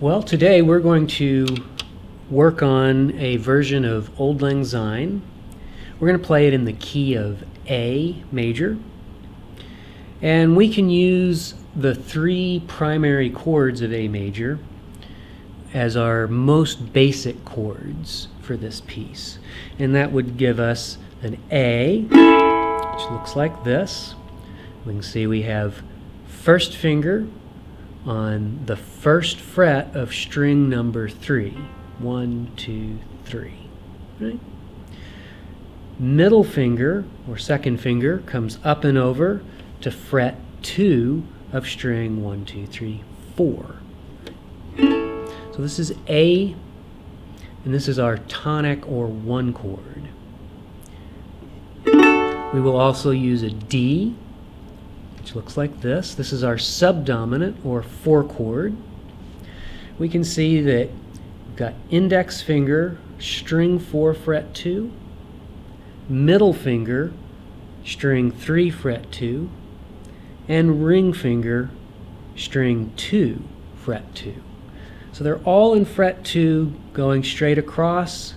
Well, today we're going to work on a version of Auld Lang Syne. We're going to play it in the key of A major. And we can use the three primary chords of A major as our most basic chords for this piece. And that would give us an A, which looks like this. We can see we have first finger on the first fret of string number 3. 1, 2, 3. Right? Middle finger, or second finger, comes up and over to fret 2 of string 1, 2, 3, 4. So this is A, and this is our tonic or 1 chord. We will also use a D, which looks like this. This is our subdominant or 4 chord. We can see that we've got index finger, string 4, fret 2, middle finger, string 3, fret 2, and ring finger, string 2, fret 2. So they're all in fret 2 going straight across.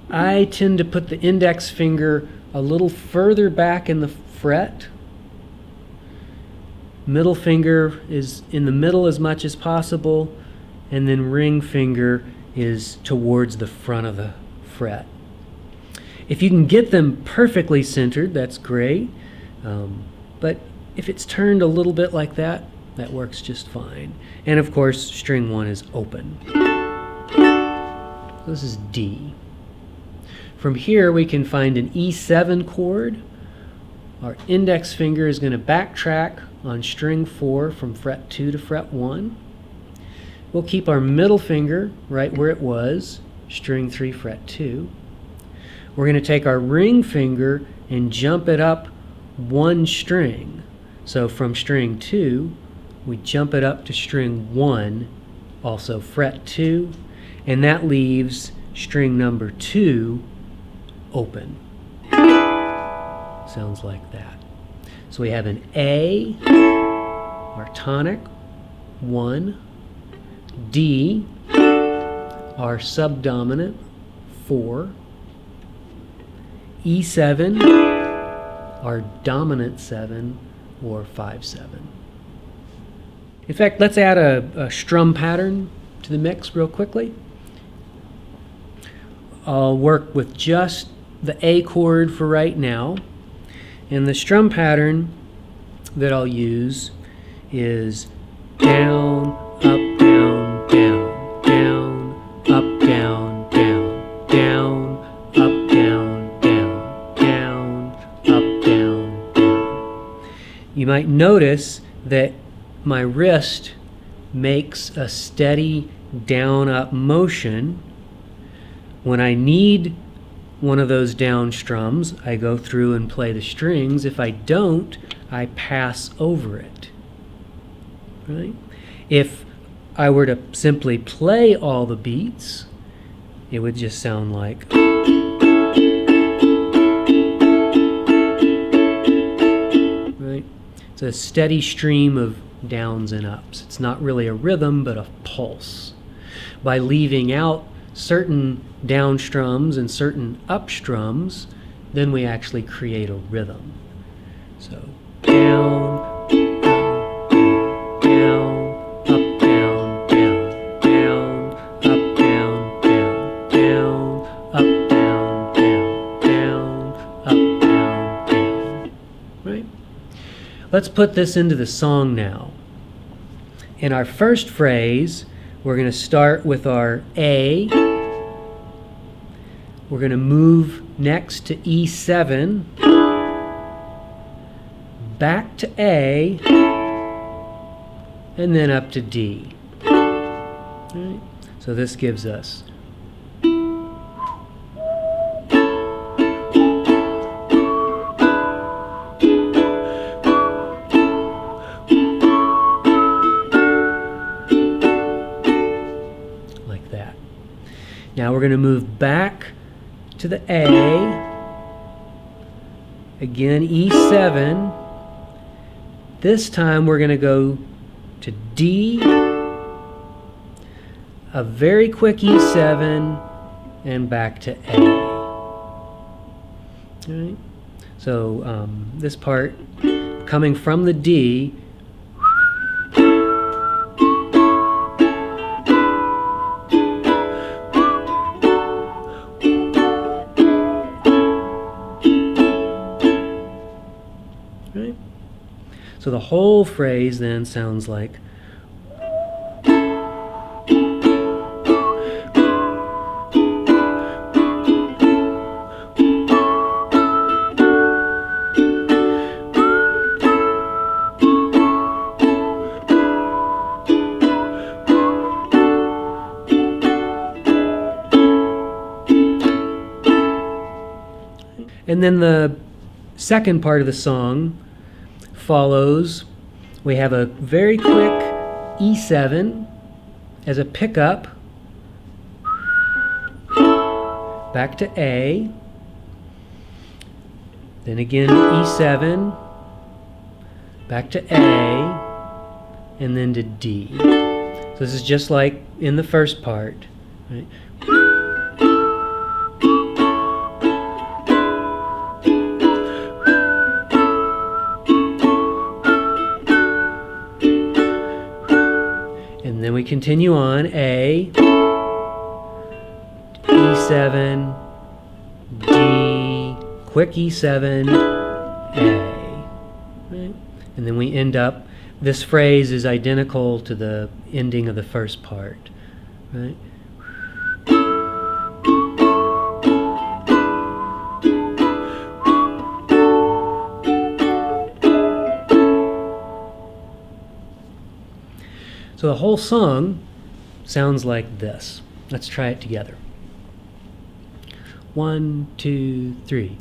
I tend to put the index finger a little further back in the fret. Middle finger is in the middle as much as possible, and then ring finger is towards the front of the fret. If you can get them perfectly centered, that's great, but if it's turned a little bit like that, that works just fine. And of course, string 1 is open. This is D. From here we can find an E7 chord. Our index finger is going to backtrack on string 4 from fret 2 to fret 1. We'll keep our middle finger right where it was, string 3, fret 2. We're going to take our ring finger and jump it up 1 string. So from string 2, we jump it up to string 1, also fret 2, and that leaves string number 2 open. Sounds like that. So we have an A, our tonic, 1, D, our subdominant, 4, E7, our dominant 7, or 5/7. In fact, let's add a strum pattern to the mix real quickly. I'll work with just the A chord for right now, and the strum pattern that I'll use is down, up, down, down, down, up, down, down, down, up, down, down, down, up, down, down. You might notice that my wrist makes a steady down-up motion. When I need one of those down strums, I go through and play the strings. If I don't, I pass over it. Right? If I were to simply play all the beats, it would just sound like. Right? It's a steady stream of downs and ups. It's not really a rhythm, but a pulse. By leaving out certain down strums and certain up strums, then we actually create a rhythm. So down, down, up, down, down, down, up, down, down, down, up, down, down, down, up, down, down. Right? Let's put this into the song now. In our first phrase, we're going to start with our A. We're going to move next to E7, back to A, and then up to D. All right? So this gives us like that. Now we're going to move back to the A, again E7, This time we're going to go to D, a very quick E7, and back to A. All right. So this part, coming from the D, right? So the whole phrase then sounds like and then the second part of the song follows. We have a very quick E7 as a pickup, back to A, then again E7, back to A, and then to D. So this is just like in the first part, right? And then we continue on, A, E7, D, quick E7, A. Right? And then we end up, this phrase is identical to the ending of the first part. Right? So the whole song sounds like this. Let's try it together. 1, 2, 3.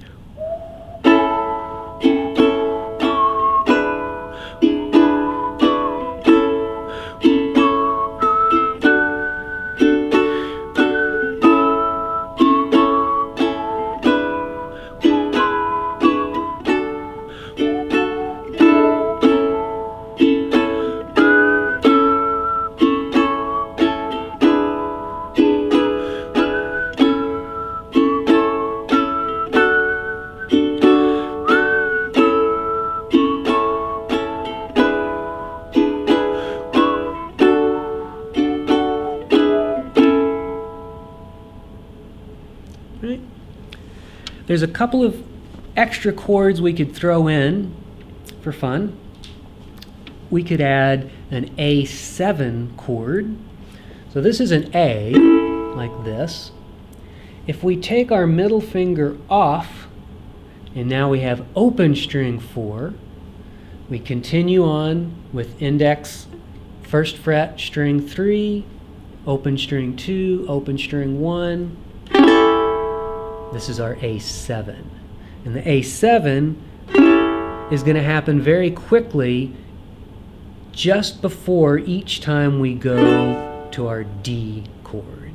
Right? There's a couple of extra chords we could throw in for fun. We could add an A7 chord. So this is an A, like this. If we take our middle finger off, and now we have open string 4, we continue on with index, first fret, string 3, open string 2, open string 1. This is our A7. And the A7 is going to happen very quickly just before each time we go to our D chord.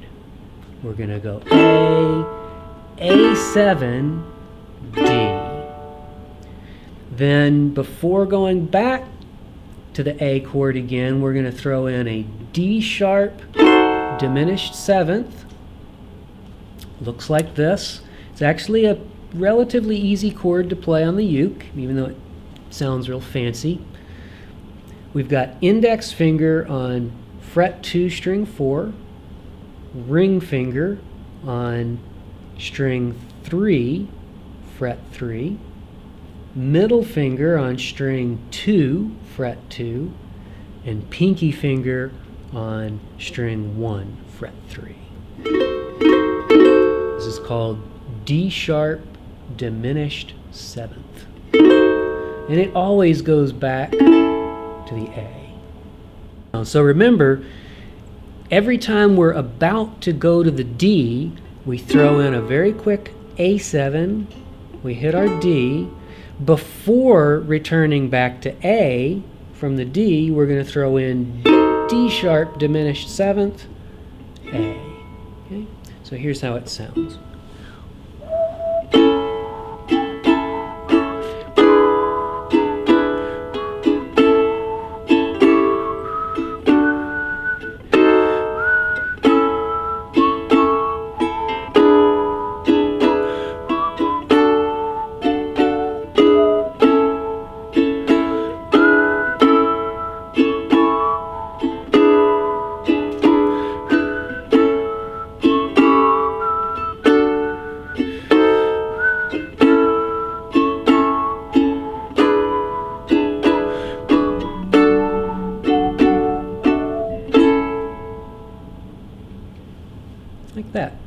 We're going to go A, A7, D. Then before going back to the A chord again, we're going to throw in a D sharp diminished 7th. Looks like this. It's actually a relatively easy chord to play on the uke, even though it sounds real fancy. We've got index finger on fret 2, string 4, ring finger on string 3, fret 3, middle finger on string 2, fret 2, and pinky finger on string 1, fret 3. This is called D sharp diminished 7th. And it always goes back to the A. So remember, every time we're about to go to the D, we throw in a very quick A7, we hit our D. Before returning back to A from the D, we're going to throw in D sharp diminished 7th, A. Okay? So here's how it sounds. like that.